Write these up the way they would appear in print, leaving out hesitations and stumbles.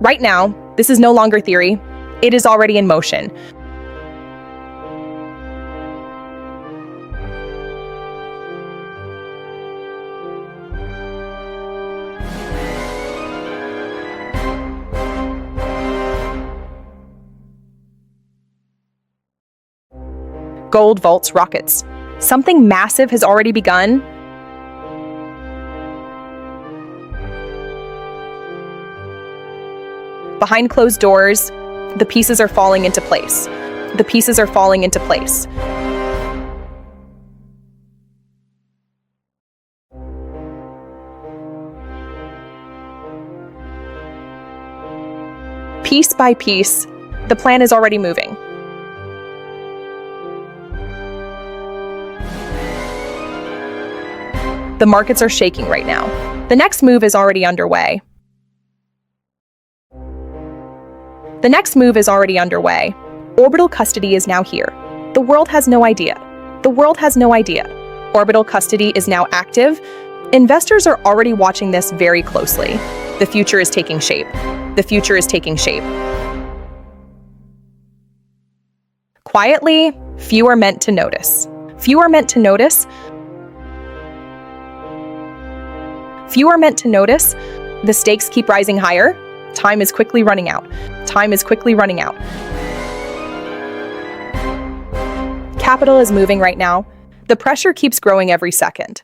Right now, this is no longer theory. It is already in motion. Gold vaults rockets. Something massive has already begun. Behind closed doors, the pieces are falling into place. The pieces are falling into place. Piece by piece, the plan is already moving. The markets are shaking right now. The next move is already underway. The next move is already underway. Orbital custody is now here. The world has no idea. The world has no idea. Orbital custody is now active. Investors are already watching this very closely. The future is taking shape. The future is taking shape. Quietly, few are meant to notice. Few are meant to notice. Few are meant to notice. The stakes keep rising higher. Time is quickly running out. Time is quickly running out. Capital is moving right now. The pressure keeps growing every second.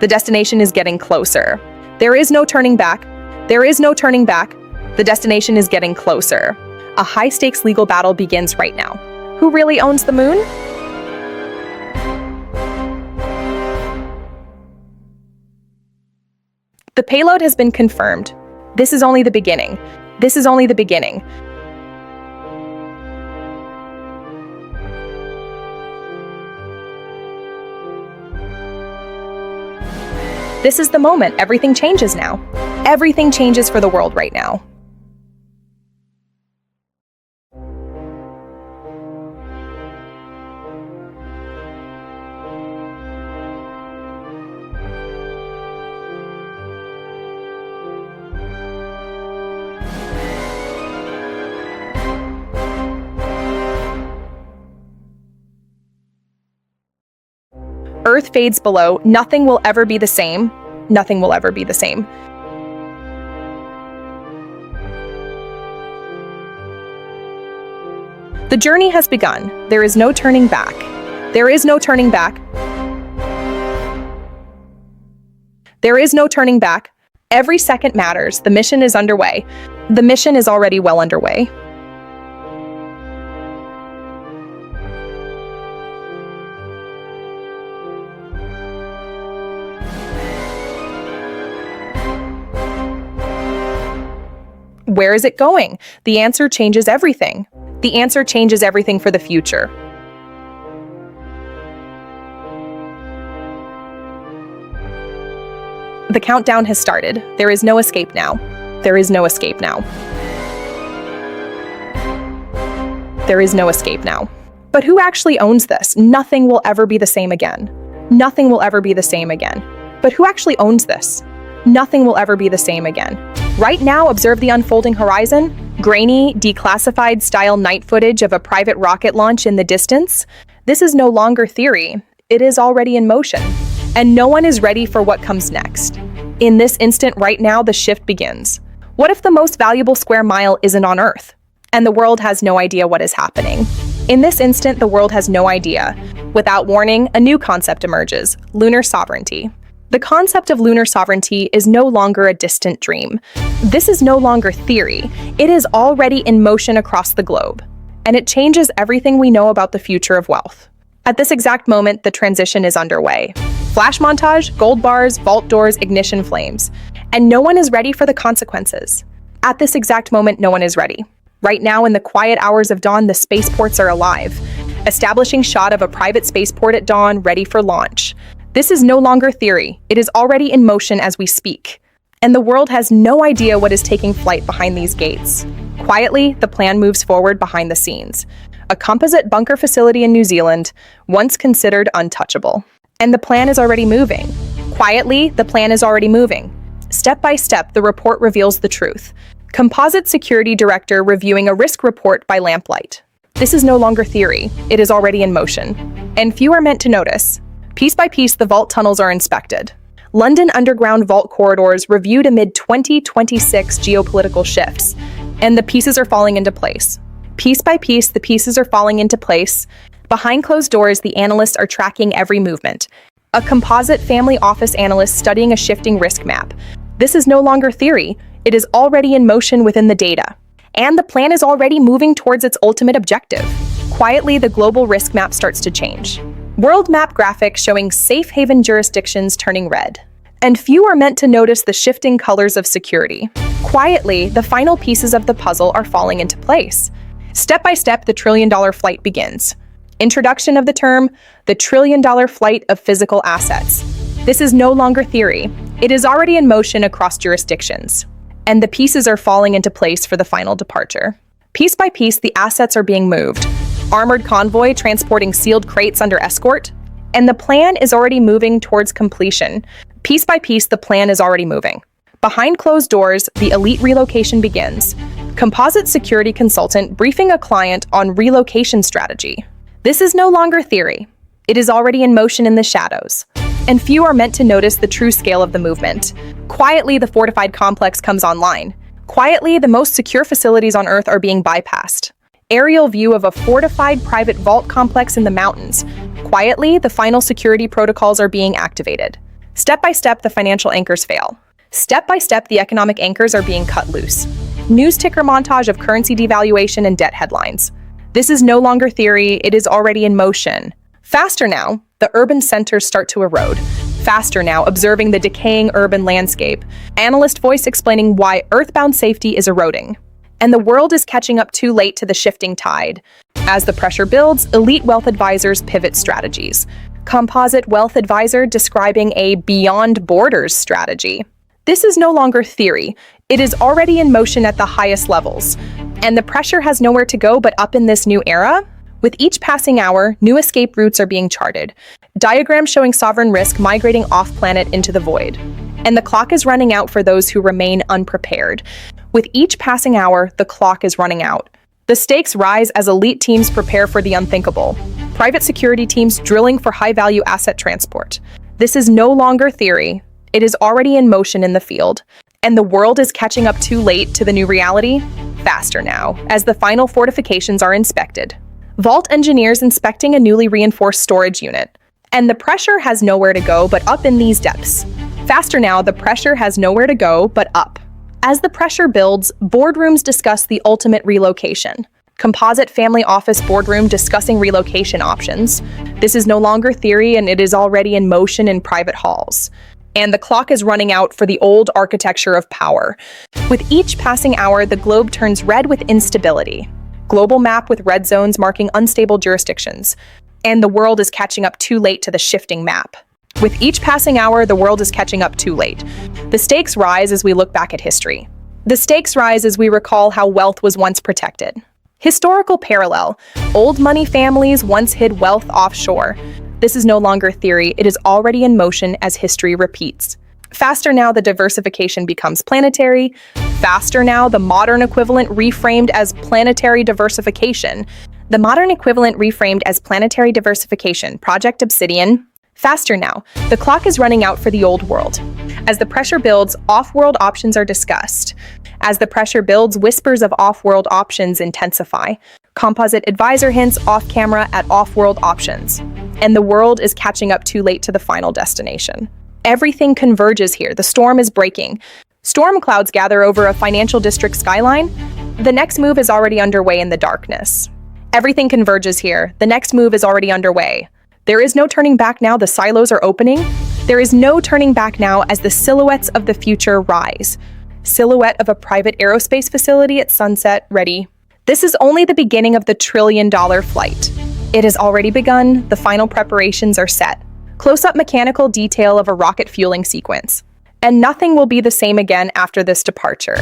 The destination is getting closer. There is no turning back. There is no turning back. The destination is getting closer. A high-stakes legal battle begins right now. Who really owns the moon? The payload has been confirmed. This is only the beginning. This is only the beginning. This is the moment. Everything changes now. Everything changes for the world right now. Earth fades below. Nothing will ever be the same. Nothing will ever be the same. The journey has begun. There is no turning back. There is no turning back. There is no turning back. Every second matters. The mission is underway. The mission is already well underway. Where is it going? The answer changes everything. The answer changes everything for the future. The countdown has started. There is no escape now. There is no escape now. There is no escape now. But who actually owns this? Nothing will ever be the same again. Nothing will ever be the same again. But who actually owns this? Nothing will ever be the same again. Right now, observe the unfolding horizon. Grainy, declassified style night footage of a private rocket launch in the distance. This is no longer theory. It is already in motion. And no one is ready for what comes next. In this instant right now, the shift begins. What if the most valuable square mile isn't on Earth? And the world has no idea what is happening. In this instant, the world has no idea. Without warning, a new concept emerges: lunar sovereignty. The concept of lunar sovereignty is no longer a distant dream. This is no longer theory. It is already in motion across the globe. And it changes everything we know about the future of wealth. At this exact moment, the transition is underway. Flash montage, gold bars, vault doors, ignition flames. And no one is ready for the consequences. At this exact moment, no one is ready. Right now, in the quiet hours of dawn, the spaceports are alive. Establishing shot of a private spaceport at dawn, ready for launch. This is no longer theory. It is already in motion as we speak. And the world has no idea what is taking flight behind these gates. Quietly, the plan moves forward behind the scenes. A composite bunker facility in New Zealand, once considered untouchable. And the plan is already moving. Quietly, the plan is already moving. Step by step, the report reveals the truth. Composite security director reviewing a risk report by lamplight. This is no longer theory. It is already in motion. And few are meant to notice. Piece by piece, the vault tunnels are inspected. London Underground vault corridors reviewed amid 2026 geopolitical shifts. And the pieces are falling into place. Piece by piece, the pieces are falling into place. Behind closed doors, the analysts are tracking every movement. A composite family office analyst studying a shifting risk map. This is no longer theory. It is already in motion within the data. And the plan is already moving towards its ultimate objective. Quietly, the global risk map starts to change. World map graphics showing safe haven jurisdictions turning red. And few are meant to notice the shifting colors of security. Quietly, the final pieces of the puzzle are falling into place. Step by step, the trillion-dollar flight begins. Introduction of the term, the trillion-dollar flight of physical assets. This is no longer theory. It is already in motion across jurisdictions. And the pieces are falling into place for the final departure. Piece by piece, the assets are being moved. Armored convoy transporting sealed crates under escort. And the plan is already moving towards completion. Piece by piece, the plan is already moving. Behind closed doors, the elite relocation begins. Composite security consultant briefing a client on relocation strategy. This is no longer theory. It is already in motion in the shadows. And few are meant to notice the true scale of the movement. Quietly, the fortified complex comes online. Quietly, the most secure facilities on Earth are being bypassed. Aerial view of a fortified private vault complex in the mountains. Quietly, the final security protocols are being activated. Step by step, the financial anchors fail. Step by step, the economic anchors are being cut loose. News ticker montage of currency devaluation and debt headlines. This is no longer theory, it is already in motion. Faster now, the urban centers start to erode. Faster now, observing the decaying urban landscape. Analyst voice explaining why earthbound safety is eroding. And the world is catching up too late to the shifting tide. As the pressure builds, elite wealth advisors pivot strategies. Composite wealth advisor describing a beyond borders strategy. This is no longer theory. It is already in motion at the highest levels. And the pressure has nowhere to go but up in this new era. With each passing hour, new escape routes are being charted. Diagrams showing sovereign risk migrating off-planet into the void. And the clock is running out for those who remain unprepared. With each passing hour, the clock is running out. The stakes rise as elite teams prepare for the unthinkable. Private security teams drilling for high-value asset transport. This is no longer theory. It is already in motion in the field. And the world is catching up too late to the new reality. Faster now, as the final fortifications are inspected. Vault engineers inspecting a newly reinforced storage unit. And the pressure has nowhere to go but up in these depths. Faster now, the pressure has nowhere to go but up. As the pressure builds, boardrooms discuss the ultimate relocation. Composite family office boardroom discussing relocation options. This is no longer theory and it is already in motion in private halls. And the clock is running out for the old architecture of power. With each passing hour, the globe turns red with instability. Global map with red zones marking unstable jurisdictions. And the world is catching up too late to the shifting map. With each passing hour, the world is catching up too late. The stakes rise as we look back at history. The stakes rise as we recall how wealth was once protected. Historical parallel. Old money families once hid wealth offshore. This is no longer theory, it is already in motion as history repeats. Faster now, the diversification becomes planetary. Faster now, the modern equivalent reframed as planetary diversification. The modern equivalent reframed as planetary diversification, Project Obsidian. Faster now, the clock is running out for the old world. As the pressure builds, off-world options are discussed. As the pressure builds, whispers of off-world options intensify. Composite advisor hints off-camera at off-world options. And the world is catching up too late to the final destination. Everything converges here. The storm is breaking. Storm clouds gather over a financial district skyline. The next move is already underway in the darkness. Everything converges here. The next move is already underway. There is no turning back now. The silos are opening. There is no turning back now as the silhouettes of the future rise. Silhouette of a private aerospace facility at sunset, ready. This is only the beginning of the trillion-dollar flight. It has already begun. The final preparations are set. Close-up mechanical detail of a rocket fueling sequence. And nothing will be the same again after this departure.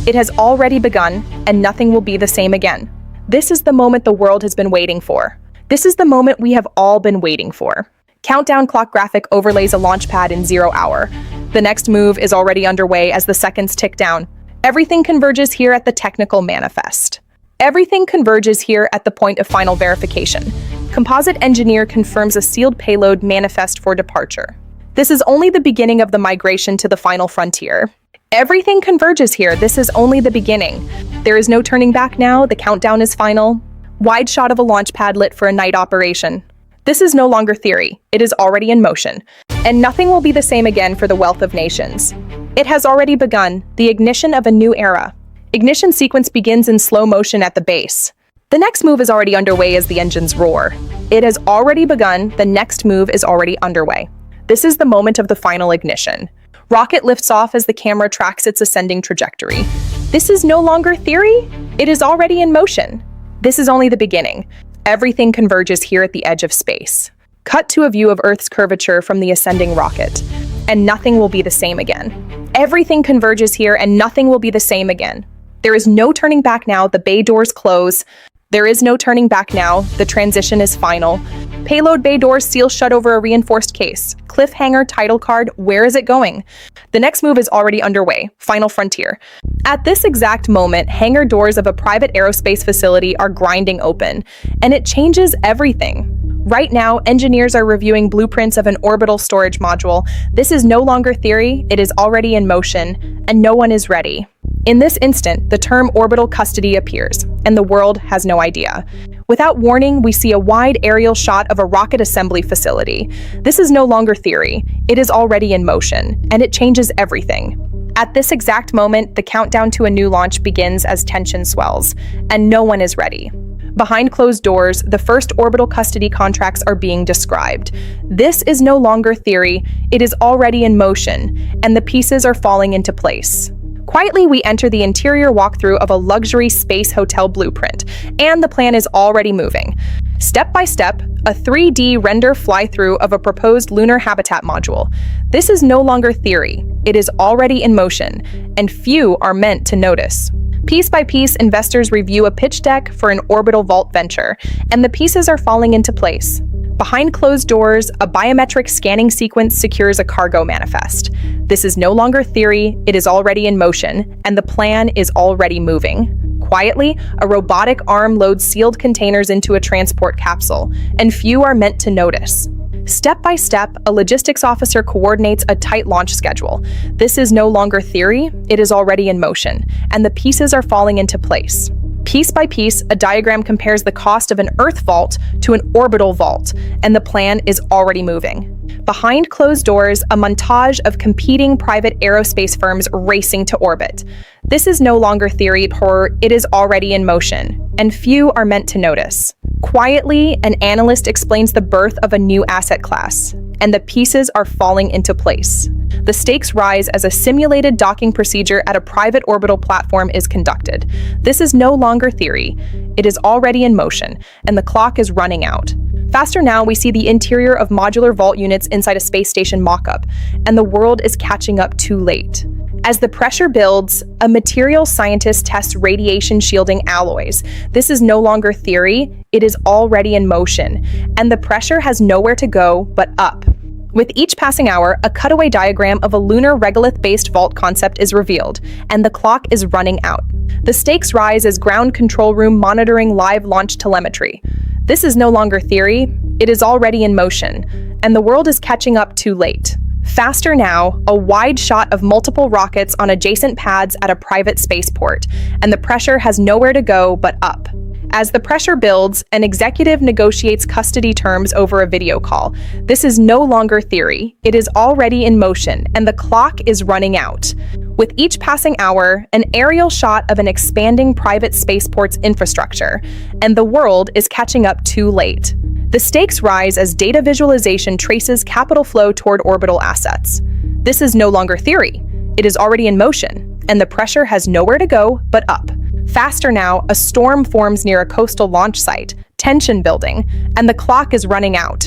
It has already begun, and nothing will be the same again. This is the moment the world has been waiting for. This is the moment we have all been waiting for. Countdown clock graphic overlays a launch pad in 0 hour. The next move is already underway as the seconds tick down. Everything converges here at the technical manifest. Everything converges here at the point of final verification. Composite engineer confirms a sealed payload manifest for departure. This is only the beginning of the migration to the final frontier. Everything converges here. This is only the beginning. There is no turning back now. The countdown is final. Wide shot of a launch pad lit for a night operation. This is no longer theory. It is already in motion. And nothing will be the same again for the wealth of nations. It has already begun, the ignition of a new era. Ignition sequence begins in slow motion at the base. The next move is already underway as the engines roar. It has already begun. The next move is already underway. This is the moment of the final ignition. Rocket lifts off as the camera tracks its ascending trajectory. This is no longer theory. It is already in motion. This is only the beginning. Everything converges here at the edge of space. Cut to a view of Earth's curvature from the ascending rocket. And nothing will be the same again. Everything converges here and nothing will be the same again. There is no turning back now. The bay doors close. There is no turning back now. The transition is final. Payload bay doors seal shut over a reinforced case. Cliffhanger title card, where is it going? The next move is already underway. Final frontier. At this exact moment, hangar doors of a private aerospace facility are grinding open, and it changes everything. Right now, engineers are reviewing blueprints of an orbital storage module. This is no longer theory, it is already in motion, and no one is ready. In this instant, the term orbital custody appears, and the world has no idea. Without warning, we see a wide aerial shot of a rocket assembly facility. This is no longer theory, it is already in motion, and it changes everything. At this exact moment, the countdown to a new launch begins as tension swells, and no one is ready. Behind closed doors, the first orbital custody contracts are being described. This is no longer theory, it is already in motion, and the pieces are falling into place. Quietly, we enter the interior walkthrough of a luxury space hotel blueprint, and the plan is already moving. Step by step, a 3D render fly-through of a proposed lunar habitat module. This is no longer theory, it is already in motion, and few are meant to notice. Piece by piece, investors review a pitch deck for an orbital vault venture, and the pieces are falling into place. Behind closed doors, a biometric scanning sequence secures a cargo manifest. This is no longer theory, it is already in motion, and the plan is already moving. Quietly, a robotic arm loads sealed containers into a transport capsule, and few are meant to notice. Step by step, a logistics officer coordinates a tight launch schedule. This is no longer theory, it is already in motion, and the pieces are falling into place. Piece by piece, a diagram compares the cost of an Earth vault to an orbital vault, and the plan is already moving. Behind closed doors, a montage of competing private aerospace firms racing to orbit. This is no longer theory horror, it is already in motion, and few are meant to notice. Quietly, an analyst explains the birth of a new asset class, and the pieces are falling into place. The stakes rise as a simulated docking procedure at a private orbital platform is conducted. This is no longer theory, it is already in motion, and the clock is running out. Faster now, we see the interior of modular vault units inside a space station mock-up, and the world is catching up too late. As the pressure builds, a materials scientist tests radiation shielding alloys. This is no longer theory, it is already in motion, and the pressure has nowhere to go but up. With each passing hour, a cutaway diagram of a lunar regolith-based vault concept is revealed, and the clock is running out. The stakes rise as ground control room monitoring live launch telemetry. This is no longer theory, it is already in motion, and the world is catching up too late. Faster now, a wide shot of multiple rockets on adjacent pads at a private spaceport, and the pressure has nowhere to go but up. As the pressure builds, an executive negotiates custody terms over a video call. This is no longer theory, it is already in motion, and the clock is running out. With each passing hour, an aerial shot of an expanding private spaceport's infrastructure, and the world is catching up too late. The stakes rise as data visualization traces capital flow toward orbital assets. This is no longer theory, it is already in motion, and the pressure has nowhere to go but up. Faster now, a storm forms near a coastal launch site. tension building, and the clock is running out.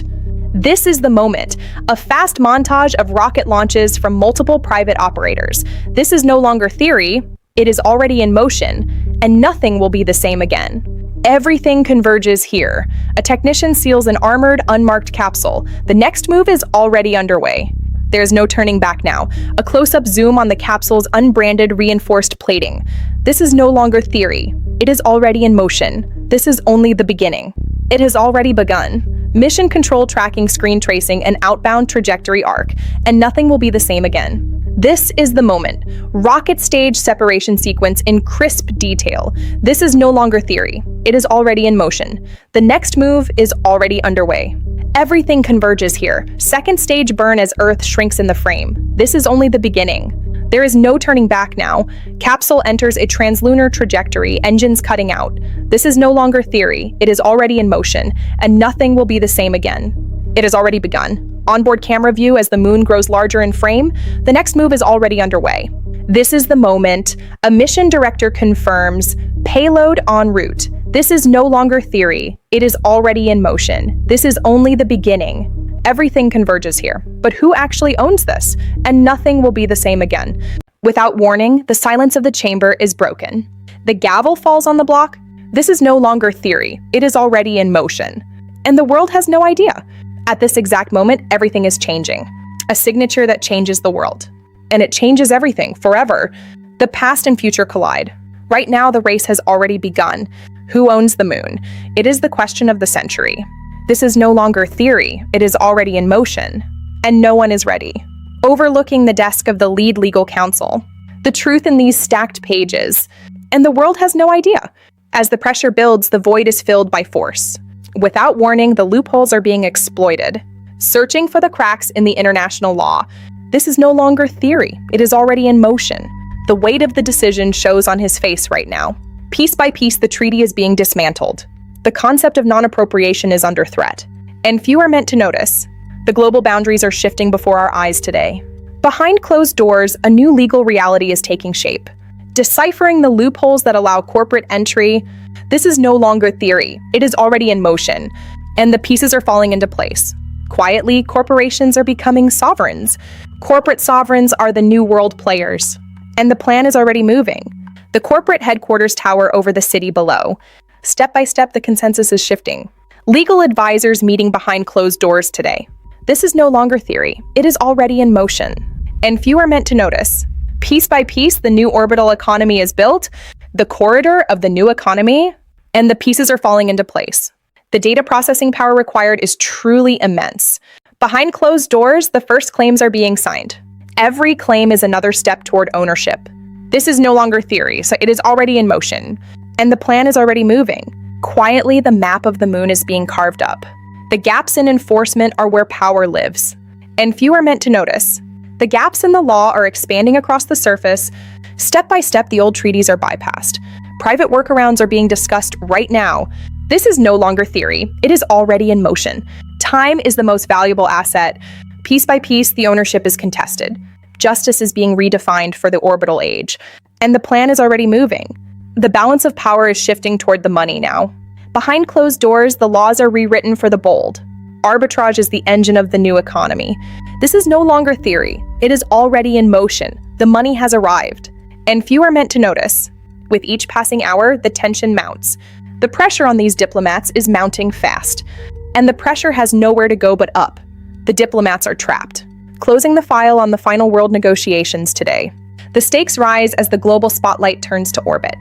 This is the moment, a fast montage of rocket launches from multiple private operators. This is no longer theory, it is already in motion, and nothing will be the same again. Everything converges here. A technician seals an armored, unmarked capsule. The next move is already underway. There's no turning back now. A close-up zoom on the capsule's unbranded, reinforced plating. This is no longer theory. It is already in motion. This is only the beginning. It has already begun. Mission control tracking screen tracing an outbound trajectory arc, and nothing will be the same again. This is the moment. Rocket stage separation sequence in crisp detail. This is no longer theory. It is already in motion. The next move is already underway. Everything converges here. Second stage burn as Earth shrinks in the frame. This is only the beginning. There is no turning back now. Capsule enters a translunar trajectory, engines cutting out. This is no longer theory. It is already in motion, and nothing will be the same again. It has already begun. Onboard camera view as the moon grows larger in frame. The next move is already underway. This is the moment. A mission director confirms payload en route. This is no longer theory. It is already in motion. This is only the beginning. Everything converges here. But who actually owns this? And nothing will be the same again. Without warning, the silence of the chamber is broken. The gavel falls on the block. This is no longer theory. It is already in motion. And the world has no idea. At this exact moment, everything is changing. A signature that changes the world. And it changes everything, forever. The past and future collide. Right now, the race has already begun. Who owns the moon? It is the question of the century. This is no longer theory. It is already in motion. And no one is ready. Overlooking the desk of the lead legal counsel. The truth in these stacked pages. And the world has no idea. As the pressure builds, the void is filled by force. Without warning, the loopholes are being exploited. Searching for the cracks in the international law. This is no longer theory. It is already in motion. The weight of the decision shows on his face right now. Piece by piece, the treaty is being dismantled. The concept of non-appropriation is under threat. And few are meant to notice. The global boundaries are shifting before our eyes today. Behind closed doors, a new legal reality is taking shape. Deciphering the loopholes that allow corporate entry. This is no longer theory. It is already in motion. And the pieces are falling into place. Quietly, corporations are becoming sovereigns. Corporate sovereigns are the new world players. And the plan is already moving. The corporate headquarters tower over the city below. Step by step, the consensus is shifting. Legal advisors meeting behind closed doors today. This is no longer theory. It is already in motion. And few are meant to notice. Piece by piece, the new orbital economy is built, the corridor of the new economy, and the pieces are falling into place. The data processing power required is truly immense. Behind closed doors, the first claims are being signed. Every claim is another step toward ownership. This is no longer theory, so it is already in motion. And the plan is already moving. Quietly, the map of the moon is being carved up. The gaps in enforcement are where power lives. And few are meant to notice. The gaps in the law are expanding across the surface. Step by step, the old treaties are bypassed. Private workarounds are being discussed right now. This is no longer theory. It is already in motion. Time is the most valuable asset. Piece by piece, the ownership is contested. Justice is being redefined for the orbital age. And the plan is already moving. The balance of power is shifting toward the money now. Behind closed doors, the laws are rewritten for the bold. Arbitrage is the engine of the new economy. This is no longer theory. It is already in motion. The money has arrived. And few are meant to notice. With each passing hour, the tension mounts. The pressure on these diplomats is mounting fast. And the pressure has nowhere to go but up. The diplomats are trapped. Closing the file on the final world negotiations today. The stakes rise as the global spotlight turns to orbit.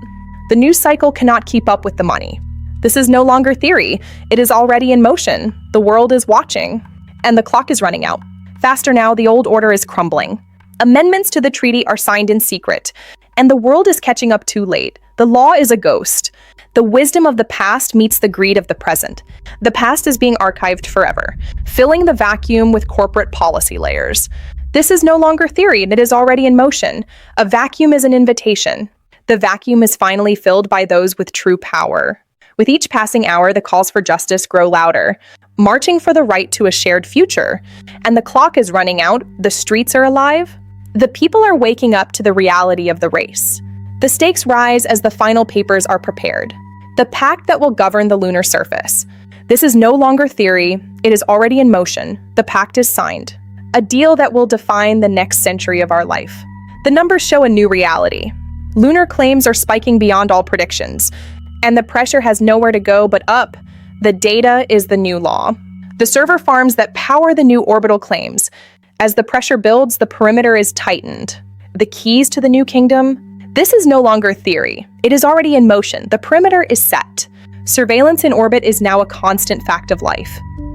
The news cycle cannot keep up with the money. This is no longer theory. It is already in motion. The world is watching. And the clock is running out. Faster now, the old order is crumbling. Amendments to the treaty are signed in secret. And the world is catching up too late. The law is a ghost. The wisdom of the past meets the greed of the present. The past is being archived forever, filling the vacuum with corporate policy layers. This is no longer theory, and it is already in motion. A vacuum is an invitation. The vacuum is finally filled by those with true power. With each passing hour, the calls for justice grow louder, marching for the right to a shared future. And the clock is running out, the streets are alive. The people are waking up to the reality of the race. The stakes rise as the final papers are prepared. the pact that will govern the lunar surface. This is no longer theory, it is already in motion. The pact is signed. A deal that will define the next century of our life. The numbers show a new reality. Lunar claims are spiking beyond all predictions, and the pressure has nowhere to go but up. The data is the new law. The server farms that power the new orbital claims. As the pressure builds, the perimeter is tightened. The keys to the new kingdom? This is no longer theory. It is already in motion. The perimeter is set. Surveillance in orbit is now a constant fact of life.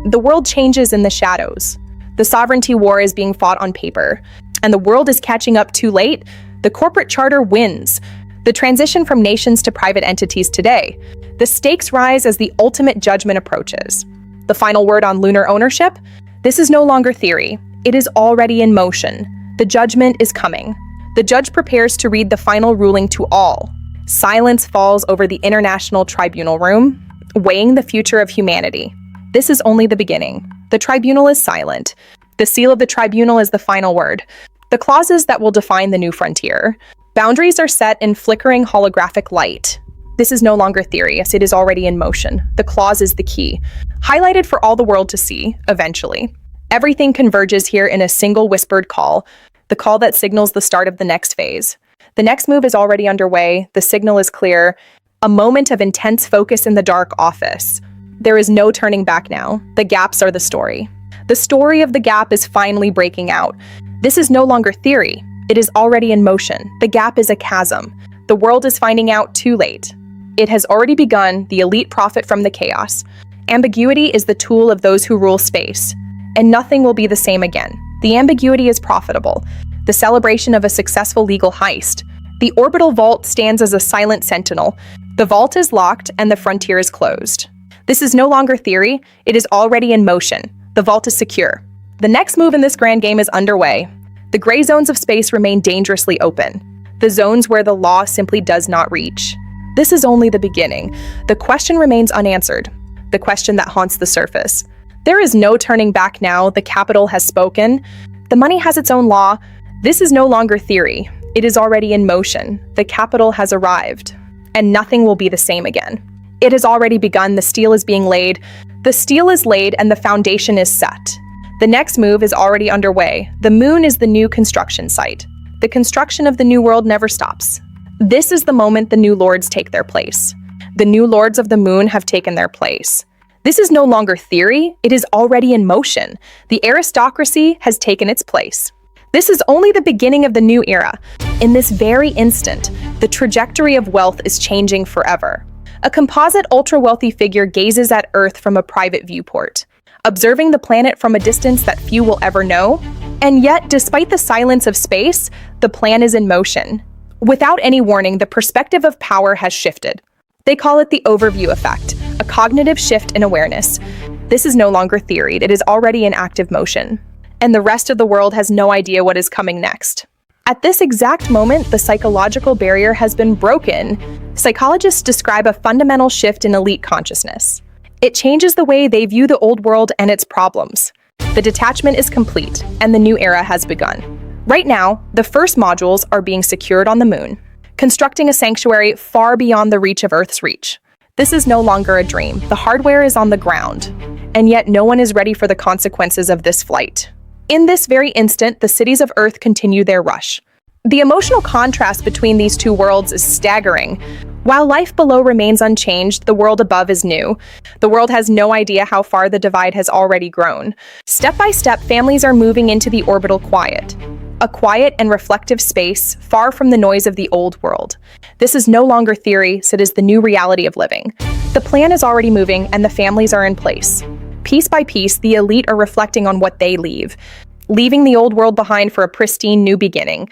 The world changes in the shadows. The sovereignty war is being fought on paper, and the world is catching up too late. The corporate charter wins. The transition from nations to private entities today. The stakes rise as the ultimate judgment approaches. The final word on lunar ownership? This is no longer theory. It is already in motion. The judgment is coming. The judge prepares to read the final ruling to all. Silence falls over the International Tribunal room, weighing the future of humanity. This is only the beginning. The tribunal is silent. The seal of the tribunal is the final word. The clauses that will define the new frontier. Boundaries are set in flickering holographic light. This is no longer theory, as it is already in motion. The clause is the key, highlighted for all the world to see, eventually. Everything converges here in a single whispered call, the call that signals the start of the next phase. The next move is already underway. The signal is clear. A moment of intense focus in the dark office. There is no turning back now. The gaps are the story. The story of the gap is finally breaking out. This is no longer theory. It is already in motion. The gap is a chasm. The world is finding out too late. It has already begun. The elite profit from the chaos. Ambiguity is the tool of those who rule space, and nothing will be the same again. The ambiguity is profitable. The celebration of a successful legal heist. The orbital vault stands as a silent sentinel. The vault is locked and the frontier is closed. This is no longer theory. It is already in motion. The vault is secure. The next move in this grand game is underway. The gray zones of space remain dangerously open. The zones where the law simply does not reach. This is only the beginning. The question remains unanswered. The question that haunts the surface. There is no turning back now. The capital has spoken. The money has its own law. This is no longer theory. It is already in motion. The capital has arrived, and nothing will be the same again. It has already begun. The steel is being laid. The steel is laid and the foundation is set. The next move is already underway. The moon is the new construction site. The construction of the new world never stops. This is the moment the new lords take their place. The new lords of the moon have taken their place. This is no longer theory. It is already in motion. The aristocracy has taken its place. This is only the beginning of the new era. In this very instant, the trajectory of wealth is changing forever. A composite ultra-wealthy figure gazes at Earth from a private viewport, observing the planet from a distance that few will ever know. And yet, despite the silence of space, the plan is in motion. Without any warning, the perspective of power has shifted. They call it the overview effect, a cognitive shift in awareness. This is no longer theory. It is already in active motion. And the rest of the world has no idea what is coming next. At this exact moment, the psychological barrier has been broken. Psychologists describe a fundamental shift in elite consciousness. It changes the way they view the old world and its problems. The detachment is complete, and the new era has begun. Right now, the first modules are being secured on the moon, constructing a sanctuary far beyond the reach of Earth's reach. This is no longer a dream. The hardware is on the ground, and yet no one is ready for the consequences of this flight. In this very instant, the cities of Earth continue their rush. The emotional contrast between these two worlds is staggering. While life below remains unchanged, the world above is new. The world has no idea how far the divide has already grown. Step by step, families are moving into the orbital quiet. A quiet and reflective space, far from the noise of the old world. This is no longer theory, so it is the new reality of living. The plan is already moving, and the families are in place. Piece by piece, the elite are reflecting on what they leave, leaving the old world behind for a pristine new beginning.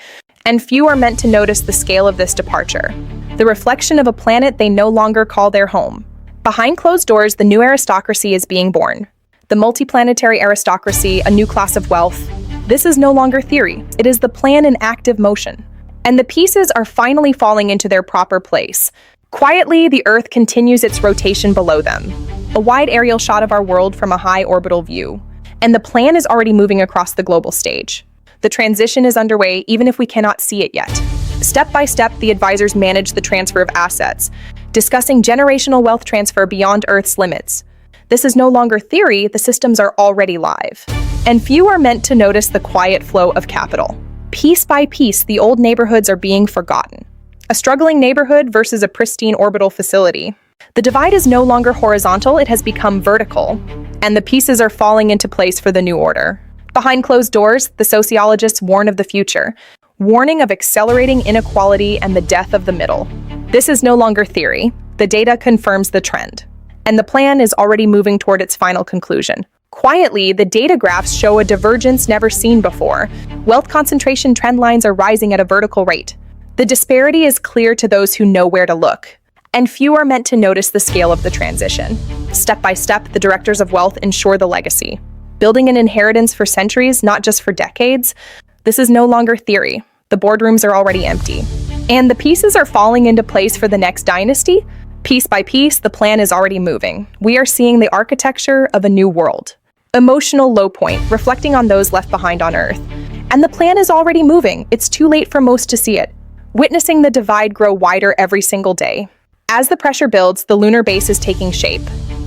And few are meant to notice the scale of this departure, the reflection of a planet they no longer call their home. Behind closed doors, the new aristocracy is being born. The multiplanetary aristocracy, a new class of wealth. This is no longer theory. It is the plan in active motion. And the pieces are finally falling into their proper place. Quietly, the Earth continues its rotation below them. A wide aerial shot of our world from a high orbital view. And the plan is already moving across the global stage. The transition is underway even if we cannot see it yet. Step by step, the advisors manage the transfer of assets, discussing generational wealth transfer beyond Earth's limits. This is no longer theory, the systems are already live. And few are meant to notice the quiet flow of capital. Piece by piece, the old neighborhoods are being forgotten. A struggling neighborhood versus a pristine orbital facility. The divide is no longer horizontal, it has become vertical, and the pieces are falling into place for the new order. Behind closed doors, the sociologists warn of the future, warning of accelerating inequality and the death of the middle. This is no longer theory. The data confirms the trend, and the plan is already moving toward its final conclusion. Quietly, the data graphs show a divergence never seen before. Wealth concentration trend lines are rising at a vertical rate. The disparity is clear to those who know where to look, and few are meant to notice the scale of the transition. Step by step, the directors of wealth ensure the legacy, building an inheritance for centuries, not just for decades. This is no longer theory. The boardrooms are already empty, and the pieces are falling into place for the next dynasty. Piece by piece, the plan is already moving. We are seeing the architecture of a new world. Emotional low point, reflecting on those left behind on Earth. And the plan is already moving. It's too late for most to see it. Witnessing the divide grow wider every single day. As the pressure builds, the lunar base is taking shape.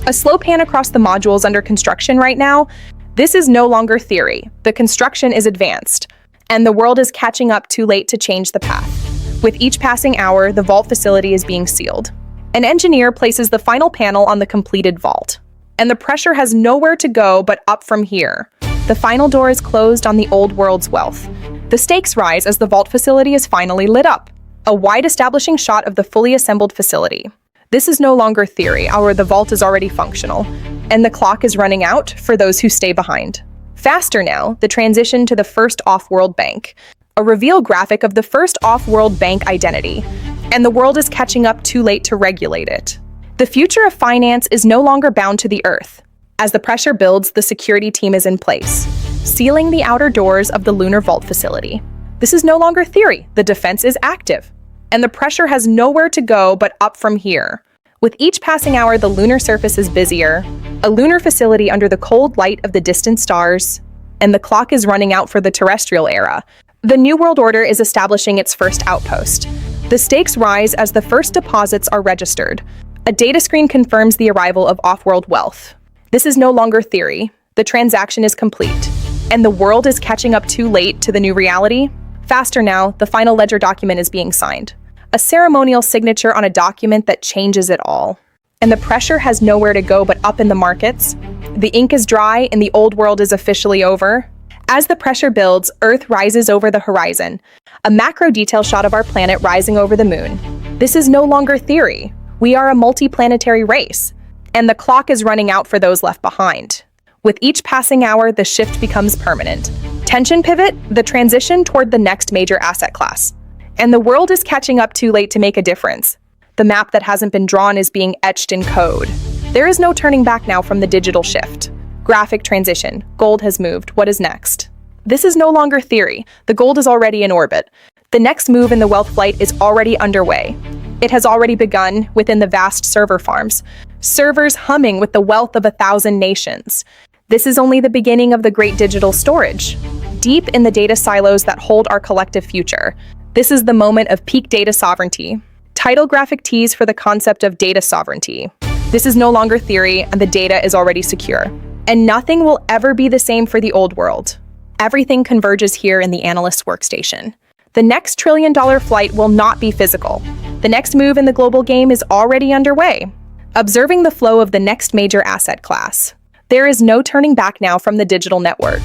A slow pan across the modules under construction right now. This is no longer theory. The construction is advanced, and the world is catching up too late to change the path. With each passing hour, the vault facility is being sealed. An engineer places the final panel on the completed vault, and the pressure has nowhere to go but up from here. The final door is closed on the old world's wealth. The stakes rise as the vault facility is finally lit up. A wide establishing shot of the fully assembled facility. This is no longer theory, the vault is already functional, and the clock is running out for those who stay behind. Faster now, the transition to the first off-world bank. A reveal graphic of the first off-world bank identity, and the world is catching up too late to regulate it. The future of finance is no longer bound to the Earth. As the pressure builds, the security team is in place, sealing the outer doors of the lunar vault facility. This is no longer theory, the defense is active, and the pressure has nowhere to go but up from here. With each passing hour, the lunar surface is busier, a lunar facility under the cold light of the distant stars, and the clock is running out for the terrestrial era. The New World Order is establishing its first outpost. The stakes rise as the first deposits are registered. A data screen confirms the arrival of off-world wealth. This is no longer theory. The transaction is complete, and the world is catching up too late to the new reality. Faster now, the final ledger document is being signed. A ceremonial signature on a document that changes it all. And the pressure has nowhere to go but up in the markets. The ink is dry and the old world is officially over. As the pressure builds, Earth rises over the horizon. A macro detail shot of our planet rising over the moon. This is no longer theory. We are a multi-planetary race, and the clock is running out for those left behind. With each passing hour, the shift becomes permanent. Tension pivot, the transition toward the next major asset class. And the world is catching up too late to make a difference. The map that hasn't been drawn is being etched in code. There is no turning back now from the digital shift. Graphic transition. Gold has moved. What is next? This is no longer theory. The gold is already in orbit. The next move in the wealth flight is already underway. It has already begun within the vast server farms. Servers humming with the wealth of 1,000 nations. This is only the beginning of the great digital storage. Deep in the data silos that hold our collective future. This is the moment of peak data sovereignty. Title graphic tease for the concept of data sovereignty. This is no longer theory, and the data is already secure. And nothing will ever be the same for the old world. Everything converges here in the analyst's workstation. The next trillion-dollar flight will not be physical. The next move in the global game is already underway. Observing the flow of the next major asset class. There is no turning back now from the digital network.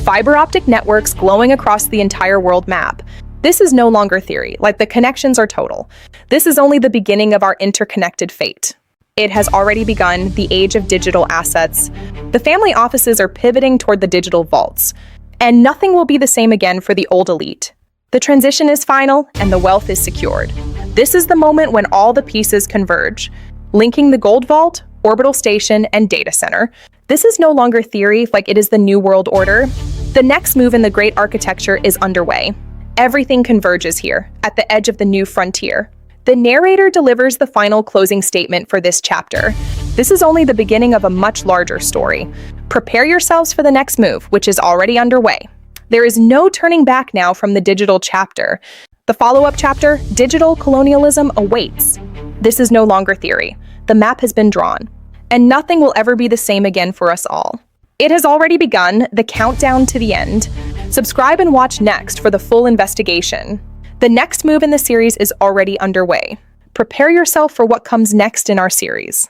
Fiber optic networks glowing across the entire world map. This is no longer theory, like the connections are total. This is only the beginning of our interconnected fate. It has already begun, the age of digital assets. The family offices are pivoting toward the digital vaults, and nothing will be the same again for the old elite. The transition is final, and the wealth is secured. This is the moment when all the pieces converge, linking the gold vault, orbital station, and data center. This is no longer theory, like it is the New World Order. The next move in the great architecture is underway. Everything converges here, at the edge of the new frontier. The narrator delivers the final closing statement for this chapter. This is only the beginning of a much larger story. Prepare yourselves for the next move, which is already underway. There is no turning back now from the digital chapter. The follow-up chapter, Digital Colonialism Awaits. This is no longer theory. The map has been drawn, and nothing will ever be the same again for us all. It has already begun, the countdown to the end. Subscribe and watch next for the full investigation. The next move in the series is already underway. Prepare yourself for what comes next in our series.